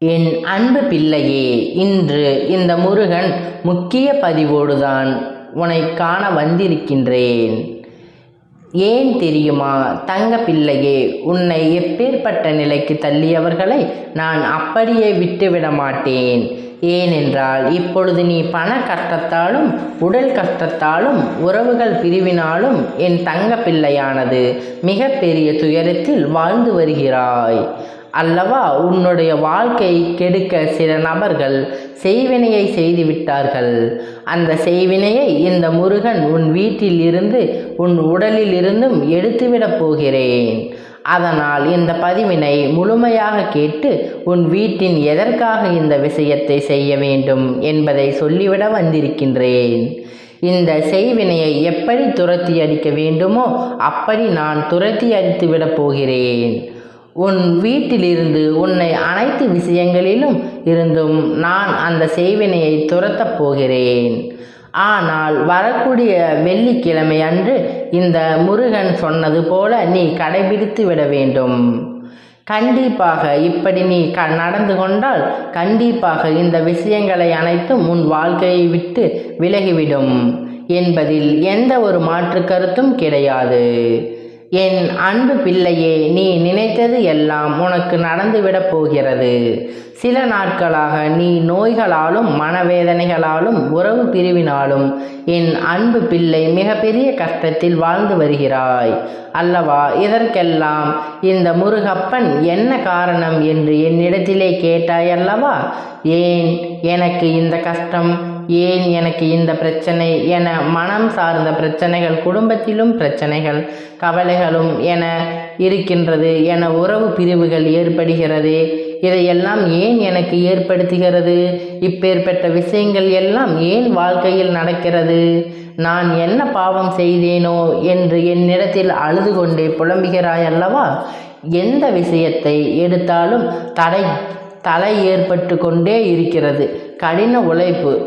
என் அன்பு பிள்ளையே, இன்று இந்த முருகன் முக்கிய பதிவோடுதான் உன்னை காண வந்திருக்கின்றேன். ஏன் தெரியுமா தங்க பிள்ளையே, உன்னை எப்பேற்பட்ட நிலைக்கு தள்ளியவர்களை நான் அப்படியே விட்டுவிட மாட்டேன். ஏனென்றால் இப்பொழுது நீ பண கஷ்டத்தாலும் உடல் கஷ்டத்தாலும் உறவுகள் பிரிவினாலும் என் தங்க பிள்ளையானது மிக பெரிய துயரத்தில் வாழ்ந்து வருகிறாய் அல்லவா? உன்னுடைய வாழ்க்கை கெடுக்க சில நபர்கள் செய்வினையை செய்து விட்டார்கள். அந்த செய்வினையை இந்த முருகன் உன் வீட்டில் இருந்து உன் உடலில் இருந்தும் எடுத்துவிடப் போகிறேன். அதனால் இந்த பதிவினை முழுமையாக கேட்டு உன் வீட்டின் எதற்காக இந்த விஷயத்தை செய்ய வேண்டும் என்பதை சொல்லிவிட வந்திருக்கின்றேன். இந்த செய்வினையை எப்படி துரத்தி அடிக்க வேண்டுமோ அப்படி நான் துரத்தி அடித்து விடப் போகிறேன். உன் வீட்டிலிருந்து உன்னை அனைத்து விஷயங்களிலும் இருந்தும் நான் அந்த செய்வினையை துரத்தப் போகிறேன். ஆனால் வரக்கூடிய வெள்ளிக்கிழமை அன்று இந்த முருகன் சொன்னது போல நீ கடைபிடித்து விட வேண்டும். கண்டிப்பாக இப்படி நீ நடந்து கொண்டால் கண்டிப்பாக இந்த விஷயங்களை அனைத்தும் உன் வாழ்க்கையை விட்டு விலகிவிடும் என்பதில் எந்த ஒரு மாற்று கருத்தும் கிடையாது. என் அன்பு பிள்ளையே, நீ நினைத்தது எல்லாம் உனக்கு நடந்துவிடப் போகிறது. சில நாட்களாக நீ நோய்களாலும் மனவேதனைகளாலும் உறவு பிரிவினாலும் என் அன்பு பிள்ளை மிகப்பெரிய கஷ்டத்தில் வாழ்ந்து வருகிறாய் அல்லவா? இதற்கெல்லாம் இந்த முருகப்பன் என்ன காரணம் என்று என்னிடத்திலே கேட்டாய் அல்லவா? ஏன் எனக்கு இந்த கஷ்டம், ஏன் எனக்கு இந்த பிரச்சனை என மனம் சார்ந்த பிரச்சனைகள், குடும்பத்திலும் பிரச்சனைகள் கவலைகளும் என இருக்கின்றது, என உறவு பிரிவுகள் ஏற்படுகிறது. இதையெல்லாம் ஏன் எனக்கு ஏற்படுத்துகிறது? இப்பேற்பட்ட விஷயங்கள் எல்லாம் ஏன் வாழ்க்கையில் நடக்கிறது? நான் என்ன பாவம் செய்தேனோ என்று என்னிடத்தில் அழுது கொண்டே புலம்புகிறாய் அல்லவா? எந்த விஷயத்தை எடுத்தாலும் தடை ஏற்பட்டு கொண்டே இருக்கிறது. கடின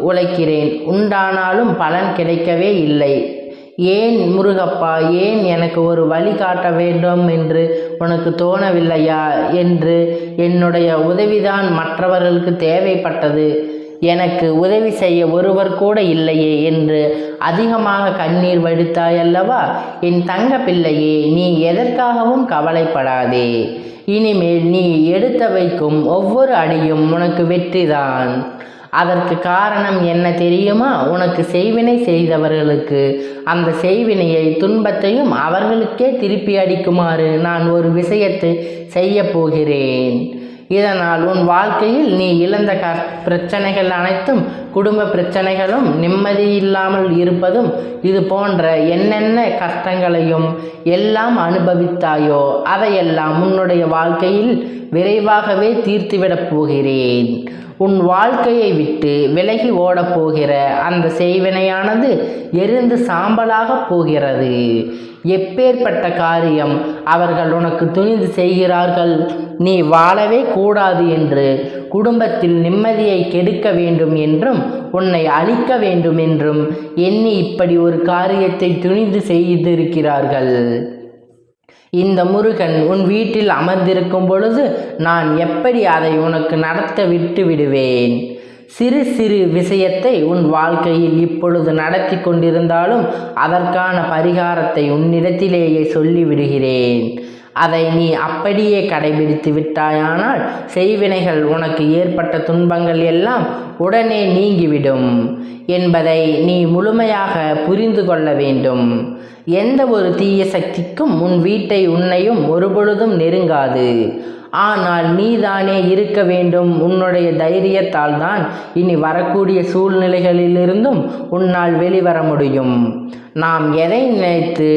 உழைக்கிறேன், உண்டானாலும் பலன் கிடைக்கவே இல்லை. ஏன் முருகப்பா, ஏன் எனக்கு ஒரு வழி காட்ட வேண்டும் என்று உனக்கு தோணவில்லையா என்று என்னுடைய உதவிதான் மற்றவர்களுக்கு தேவைப்பட்டது. எனக்கு உதவி செய்ய ஒருவர் கூட இல்லையே என்று அதிகமாக கண்ணீர் வடித்தாயல்லவா? என் தங்க பிள்ளையே, நீ எதற்காகவும் கவலைப்படாதே. இனிமேல் நீ எடுத்து வைக்கும் ஒவ்வொரு அடியும் உனக்கு வெற்றிதான். அதற்கு காரணம் என்ன தெரியுமா? உனக்கு செய்வினை செய்தவர்களுக்கு அந்த செய்வினையை துன்பத்தையும் அவர்களுக்கே திருப்பி அடிக்குமாறு நான் ஒரு விஷயத்தை செய்ய போகிறேன். இதனால் உன் வாழ்க்கையில் நீ இழந்த பிரச்சனைகள் அனைத்தும், குடும்ப பிரச்சனைகளும், நிம்மதி இல்லாமல் இருப்பதும், இது போன்ற என்னென்ன கஷ்டங்களையும் எல்லாம் அனுபவித்தாயோ அதையெல்லாம் உன்னுடைய வாழ்க்கையில் விரைவாகவே தீர்த்துவிடப் போகிறேன். உன் வாழ்க்கையை விட்டு விலகி ஓடப்போகிற அந்த செய்வினையானது எரிந்து சாம்பலாக போகிறது. எப்பேற்பட்ட காரியம் அவர்கள் உனக்கு துணிந்து செய்கிறார்கள்? நீ வாழவே கூடாது என்று, குடும்பத்தில் நிம்மதியை கெடுக்க வேண்டும் என்றும், உன்னை அழிக்க வேண்டும் என்றும் எண்ணி இப்படி ஒரு காரியத்தை துணிந்து செய்திருக்கிறார்கள். இந்த முருகன் உன் வீட்டில் அமர்ந்திருக்கும் பொழுது நான் எப்படி அதை உனக்கு நடத்த விட்டு விடுவேன்? சிறு சிறு விஷயத்தை உன் வாழ்க்கையில் இப்பொழுது நடத்தி கொண்டிருந்தாலும் அதற்கான பரிகாரத்தை உன்னிடத்திலேயே சொல்லிவிடுகிறேன். அதை நீ அப்படியே கடைபிடித்து விட்டாயானால் செய்வினைகள், உனக்கு ஏற்பட்ட துன்பங்கள் எல்லாம் உடனே நீங்கிவிடும் என்பதை நீ முழுமையாக புரிந்து கொள்ள வேண்டும். எந்த ஒரு தீய சக்திக்கும் உன் வீட்டை, உன்னையும் ஒருபொழுதும் நெருங்காது. ஆனால் நீதானே இருக்க வேண்டும். உன்னுடைய தைரியத்தால் தான் இனி வரக்கூடிய சூழ்நிலைகளிலிருந்தும் உன்னால் வெளிவர முடியும். நாம் எதை நினைத்து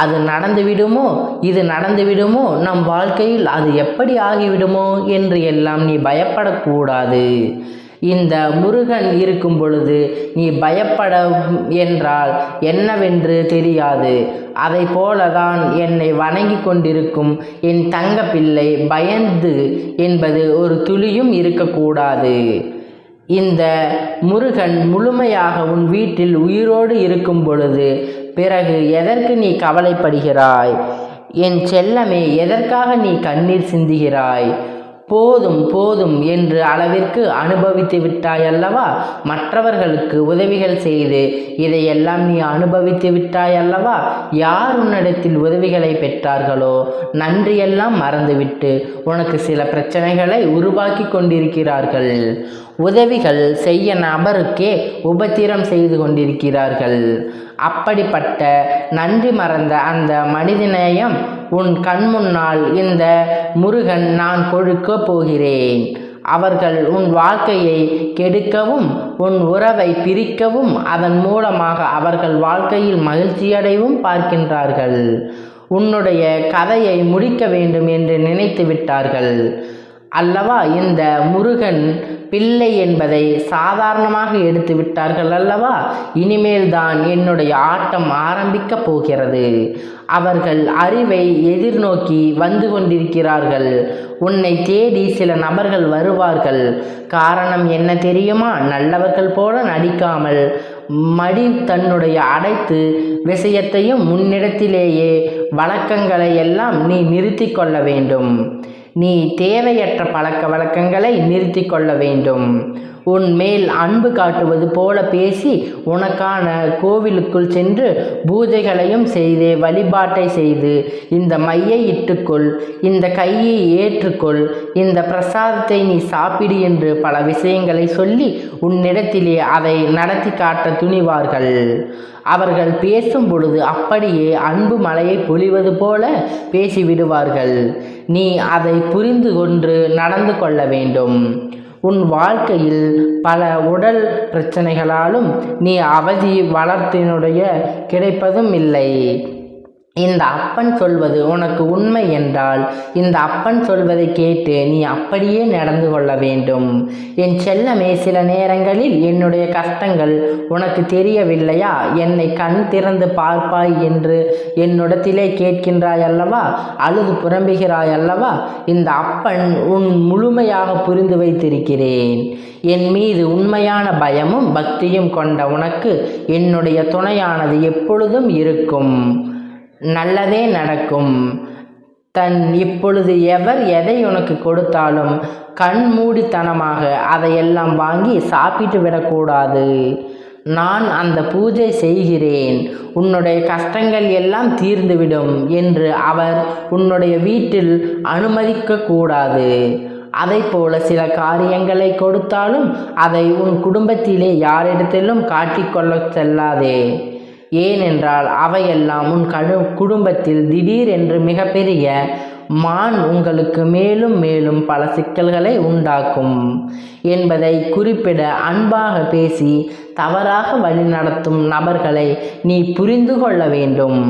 அது நடந்துவிடுமோ, இது நடந்துவிடுமோ, நம் வாழ்க்கையில் அது எப்படி ஆகிவிடுமோ என்று எல்லாம் நீ பயப்படக்கூடாது. இந்த முருகன் இருக்கும் பொழுது நீ பயப்பட என்றால் என்னவென்று தெரியாது. அதை போலதான் என்னை வணங்கி கொண்டிருக்கும் என் தங்க பிள்ளை பயந்து என்பது ஒரு துளியும் இருக்கக்கூடாது. இந்த முருகன் முழுமையாக உன் வீட்டில் உயிரோடு இருக்கும் பொழுது பிறகு எதற்கு நீ கவலைப்படுகிறாய்? என் செல்லமே, எதற்காக நீ கண்ணீர் சிந்துகிறாய்? போதும் போதும் என்று அளவிற்கு அனுபவித்து விட்டாய் அல்லவா? மற்றவர்களுக்கு உதவிகள் செய்து இதையெல்லாம் நீ அனுபவித்து விட்டாய் அல்லவா? யார் உன்னிடத்தில் உதவிகளை பெற்றார்களோ நன்றியெல்லாம் மறந்துவிட்டு உனக்கு சில பிரச்சனைகளை உருவாக்கி கொண்டிருக்கிறார்கள். உதவிகள் செய்ய நபருக்கே உபத்திரம் செய்து கொண்டிருக்கிறார்கள். அப்படிப்பட்ட நன்றி மறந்த அந்த மனிதநேயம் உன் கண் முன்னால் இந்த முருகன் நான் கொடுக்கப் போகிறேன். அவர்கள் உன் வாழ்க்கையை கெடுக்கவும் உன் உறவை பிரிக்கவும் அதன் மூலமாக அவர்கள் வாழ்க்கையில் மகிழ்ச்சியடையவும் பார்க்கின்றார்கள். உன்னுடைய கதையை முடிக்க வேண்டும் என்று நினைத்து விட்டார்கள் அல்லவா? இந்த முருகன் பிள்ளை என்பதை சாதாரணமாக எடுத்து விட்டார்கள் அல்லவா? இனிமேல் தான் என்னுடைய ஆட்டம் ஆரம்பிக்கப் போகிறது. அவர்கள் அறிவை எதிர்நோக்கி வந்து கொண்டிருக்கிறார்கள். உன்னை தேடி சில நபர்கள் வருவார்கள். காரணம் என்ன தெரியுமா? நல்லவர்கள் போல நடிக்காமல் மடி தன்னுடைய அடைத்து விஷயத்தையும் முன்னிடத்திலேயே வழக்கங்களை எல்லாம் நீ நிறுத்தி கொள்ள வேண்டும். நீ தேவையற்ற பழக்க வழக்கங்களை நிறுத்தி கொள்ள வேண்டும். உன் மேல் அன்பு காட்டுவது போல பேசி உனக்கான கோவிலுக்குள் சென்று பூஜைகளையும் செய்து வழிபாட்டை செய்து இந்த மையை இட்டுக்கொள், இந்த கையை ஏற்றுக்கொள், இந்த பிரசாதத்தை நீ சாப்பிடு என்று பல விஷயங்களை சொல்லி உன்னிடத்திலே அதை நடத்தி காட்ட துணிவார்கள். அவர்கள் பேசும் பொழுது அப்படியே அன்பு மழையை பொழிவது போல பேசிவிடுவார்கள். நீ அதை புரிந்து கொண்டு நடந்து கொள்ள வேண்டும். உன் வாழ்க்கையில் பல உடல் பிரச்சனைகளாலும் நீ அவதி வளர்த்தினுடைய கிடைப்பதும் இல்லை. இந்த அப்பன் சொல்வது உனக்கு உண்மை என்றால் இந்த அப்பன் சொல்வதை கேட்டு நீ அப்படியே நடந்து கொள்ள வேண்டும். என் செல்லமே, சில நேரங்களில் என்னுடைய கஷ்டங்கள் உனக்கு தெரியவில்லையா? என்னை கண் திறந்து பார்ப்பாய் என்று என்னிடத்திலே கேட்கின்றாய் அல்லவா? அழுது புலம்புகிறாய் அல்லவா? இந்த அப்பன் உன் முழுமையாக புரிந்து வைத்திருக்கிறேன். என் மீது உண்மையான பயமும் பக்தியும் கொண்ட உனக்கு என்னுடைய துணையானது எப்பொழுதும் இருக்கும். நல்லதே நடக்கும். இப்பொழுது எவர் எதை உனக்கு கொடுத்தாலும் கண்மூடித்தனமாக அதையெல்லாம் வாங்கி சாப்பிட்டு விடக்கூடாது. நான் அந்த பூஜை செய்கிறேன், உன்னுடைய கஷ்டங்கள் எல்லாம் தீர்ந்துவிடும் என்று அவர் உன்னுடைய வீட்டில் அனுமதிக்க கூடாது. அதை போல சில காரியங்களை கொடுத்தாலும் அதை உன் குடும்பத்திலே யாரிடத்திலும் காட்டிக்கொள்ள செல்லாதே. ஏனென்றால் அவையெல்லாம் உன் குடும்பத்தில் திடீரென்று மிகப்பெரிய மான் உங்களுக்கு மேலும் மேலும் பல சிக்கல்களை உண்டாக்கும் என்பதை குறிப்பிட அன்பாக பேசி தவறாக வழிநடத்தும் நபர்களை நீ புரிந்து கொள்ள வேண்டும்.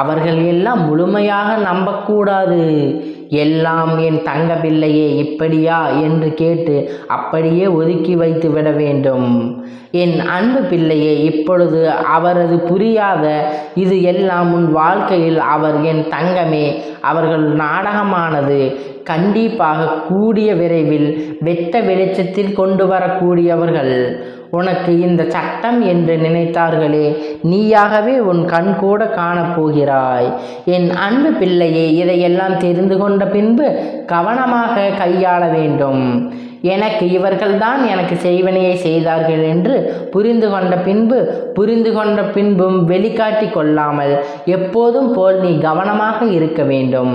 அவர்கள் எல்லாம் முழுமையாக நம்பக்கூடாது. எல்லாம் என் தங்க பிள்ளையே இப்படியா என்று கேட்டு அப்படியே ஒதுக்கி வைத்து விட வேண்டும். என் அன்பு பிள்ளையே, இப்பொழுது அவரது புரியாத இது எல்லாம் உன் வாழ்க்கையில் அவர் என் தங்கமே, அவர்கள் நாடகமானது கண்டிப்பாக கூடிய விரைவில் வெட்ட வெளிச்சத்தில் கொண்டு வரக்கூடியவர்கள். உனக்கு இந்த சட்டம் என்று நினைத்தார்களே, நீயாகவே உன் கண் கூட காணப்போகிறாய். என் அன்பு பிள்ளையே, இதையெல்லாம் தெரிந்து கொண்ட பின்பு கவனமாக கையாள வேண்டும். எனக்கு இவர்கள்தான் எனக்கு செய்வனையை செய்தார்கள் என்று புரிந்து கொண்ட பின்பும் வெளிக்காட்டி கொள்ளாமல் எப்போதும் போல் நீ கவனமாக இருக்க வேண்டும்.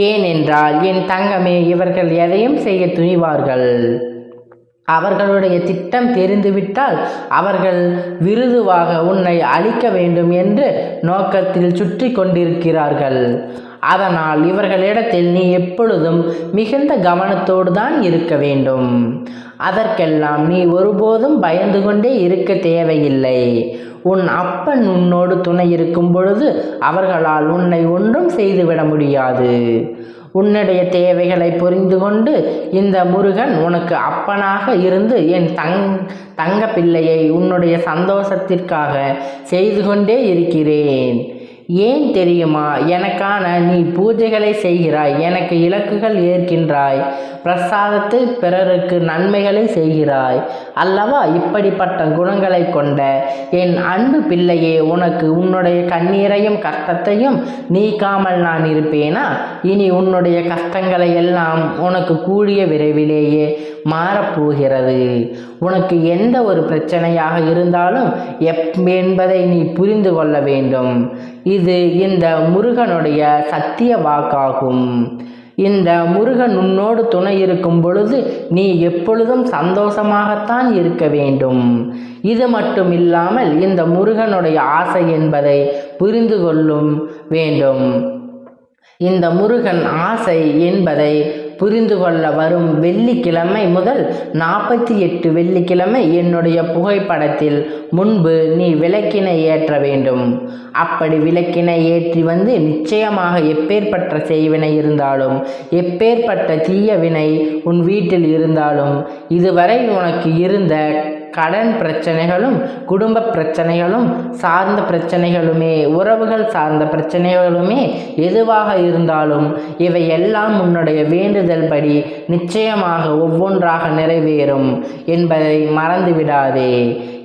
ஏனென்றால் என் தங்கமே, இவர்கள் எதையும் செய்ய துணிவார்கள். அவர்களுடைய திட்டம் தெரிந்துவிட்டால் அவர்கள் விருதுவாக உன்னை அழிக்க வேண்டும் என்று நோக்கத்தில் சுற்றி கொண்டிருக்கிறார்கள். அதனால் இவர்களிடத்தில் நீ எப்பொழுதும் மிகுந்த கவனத்தோடு தான் இருக்க வேண்டும். அதற்கெல்லாம் நீ ஒருபோதும் பயந்து கொண்டே இருக்க தேவையில்லை. உன் அப்பன் உன்னோடு துணை இருக்கும் பொழுது அவர்களால் உன்னை ஒன்றும் செய்துவிட முடியாது. உன்னுடைய தேவைகளை புரிந்து கொண்டு இந்த முருகன் உனக்கு அப்பனாக இருந்து என் தங்க பிள்ளையை உன்னுடைய சந்தோஷத்திற்காக செய்து கொண்டே இருக்கிறேன். ஏன் தெரியுமா? எனக்கான நீ பூஜைகளை செய்கிறாய், எனக்கு இலக்குகள் ஏற்கின்றாய், பிரசாதத்தில் பிறருக்கு நன்மைகளை செய்கிறாய் அல்லவா? இப்படிப்பட்ட குணங்களை கொண்ட என் அன்பு பிள்ளையே, உனக்கு உன்னுடைய கண்ணீரையும் கஷ்டத்தையும் நீக்காமல் நான் இருப்பேனா? இனி உன்னுடைய கஷ்டங்களை எல்லாம் உனக்கு கூடிய விரைவிலேயே மாறப்போகிறது. உனக்கு எந்த ஒரு பிரச்சனையாக இருந்தாலும் என்பதை நீ புரிந்து கொள்ள வேண்டும். இது இந்த முருகனுடைய சத்திய வாக்காகும். இந்த முருகன் உன்னோடு துணை இருக்கும் பொழுது நீ எப்பொழுதும் சந்தோஷமாகத்தான் இருக்க வேண்டும். இது மட்டும் இல்லாமல் இந்த முருகனுடைய ஆசை என்பதை புரிந்து கொள்ளும் வேண்டும். இந்த முருகன் ஆசை என்பதை புரிந்து கொள்ள வரும் வெள்ளிக்கிழமை முதல் 48 வெள்ளிக்கிழமை என்னுடைய புகைப்படத்தில் முன்பு நீ விளக்கினை ஏற்ற வேண்டும். அப்படி விளக்கினை ஏற்றி வந்து நிச்சயமாக எப்பேற்பட்ட செய்வினை இருந்தாலும், எப்பேற்பட்ட தீய வினை உன் வீட்டில் இருந்தாலும், இதுவரை உனக்கு இருந்த கடன் பிரச்சனைகளும், குடும்ப பிரச்சனைகளும், சார்ந்த பிரச்சனைகளுமே, உறவுகள் சார்ந்த பிரச்சனைகளுமே எதுவாக இருந்தாலும் இவையெல்லாம் உன்னுடைய வேண்டுதல் படி நிச்சயமாக ஒவ்வொன்றாக நிறைவேறும் என்பதை மறந்துவிடாதே.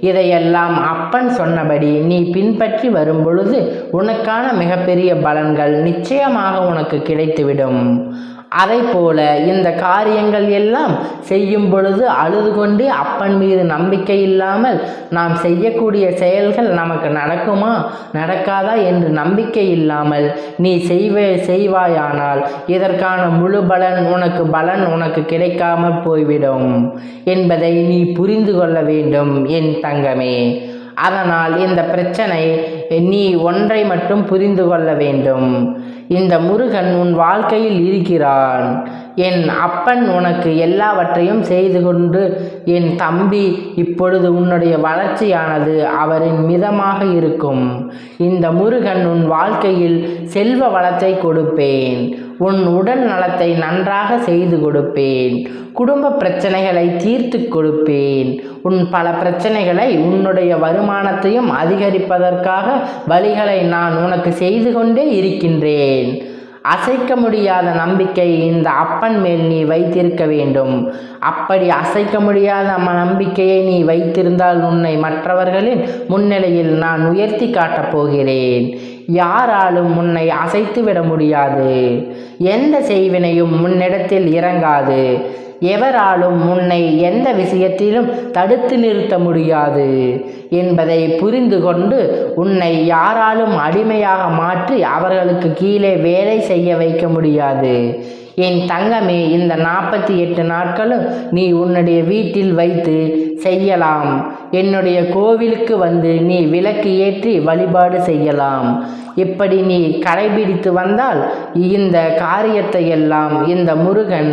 இதையெல்லாம் அப்பன் சொன்னபடி நீ பின்பற்றி வரும் பொழுது உனக்கான மிகப்பெரிய பலன்கள் நிச்சயமாக உனக்கு கிடைத்துவிடும். அதை போல இந்த காரியங்கள் எல்லாம் செய்யும் பொழுது அழுது கொண்டே அப்பன் மீது நம்பிக்கை இல்லாமல் நாம் செய்யக்கூடிய செயல்கள் நமக்கு நடக்குமா நடக்காதா என்று நம்பிக்கை இல்லாமல் நீ செய்வாயானால் இதற்கான முழு பலன் உனக்கு கிடைக்காமல் போய்விடும் என்பதை நீ புரிந்து கொள்ள வேண்டும் என் தங்கமே. அதனால் இந்த பிரச்சனை நீ ஒன்றை மட்டும் புரிந்து கொள்ள வேண்டும். இந்த முருகன் உன் வாழ்க்கையில் இருக்கிறான். என் அப்பன் உனக்கு எல்லாவற்றையும் செய்து கொண்டு என் தம்பி, இப்பொழுது உன்னுடைய வளர்ச்சியானது அவரின் மிதமாக இருக்கும். இந்த முருகன் உன் வாழ்க்கையில் செல்வ வளத்தை கொடுப்பேன். உன் உடல் நலத்தை நன்றாக செய்து கொடுப்பேன். குடும்ப பிரச்சனைகளை தீர்த்து கொடுப்பேன். உன் பல பிரச்சனைகளை, உன்னுடைய வருமானத்தையும் அதிகரிப்பதற்காக வழிகளை நான் உனக்கு செய்து கொண்டே இருக்கின்றேன். அசைக்க முடியாத நம்பிக்கை இந்த அப்பன் மேல் நீ வைத்திருக்க வேண்டும். அப்படி அசைக்க முடியாத நம்பிக்கையை நீ வைத்திருந்தால் உன்னை மற்றவர்களின் முன்னிலையில் நான் உயர்த்தி காட்டப் போகிறேன். யாராலும் உன்னை அசைத்து விட முடியாது. எந்த செய்வினையும் முன்னிடத்தில் இறங்காது. எவராலும் உன்னை எந்த விஷயத்திலும் தடுத்து நிறுத்த முடியாது என்பதை புரிந்து கொண்டு உன்னை யாராலும் அடிமையாக மாற்றி அவர்களுக்கு கீழே வேலை செய்ய வைக்க முடியாது. என் தங்கமே, இந்த 48 நாட்களும் நீ உன்னுடைய வீட்டில் வைத்து செய்யலாம். என்னுடைய கோவிலுக்கு வந்து நீ விளக்கு ஏற்றி வழிபாடு செய்யலாம். இப்படி நீ கடைபிடித்து வந்தால் இந்த காரியத்தை எல்லாம் இந்த முருகன்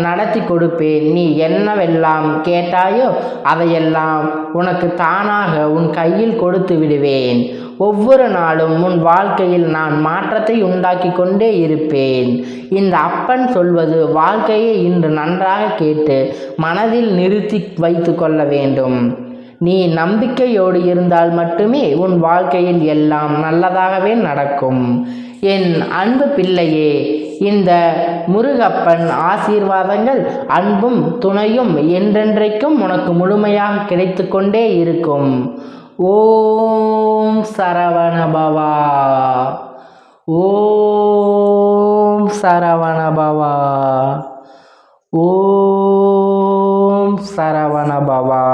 நடத்தி கொடுப்பேன். நீ என்னவெல்லாம் கேட்டாயோ அதையெல்லாம் உனக்கு தானாக உன் கையில் கொடுத்து விடுவேன். ஒவ்வொரு நாளும் உன் வாழ்க்கையில் நான் மாற்றத்தை உண்டாக்கி கொண்டே இருப்பேன். இந்த அப்பன் சொல்வது வாழ்க்கையை இன்று நன்றாக கேட்டு மனதில் நிறுத்தி வைத்து கொள்ள வேண்டும். நீ நம்பிக்கையோடு இருந்தால் மட்டுமே உன் வாழ்க்கையில் எல்லாம் நல்லதாகவே நடக்கும். என் அன்பு பிள்ளையே, இந்த முருகப்பன் ஆசீர்வாதங்கள், அன்பும் துணையும் என்றென்றைக்கும் உனக்கு முழுமையாக கிடைத்து கொண்டே இருக்கும். ஓம் சரவணபவா. ஓம் சரவணபவா. ஓம் சரவணபவா.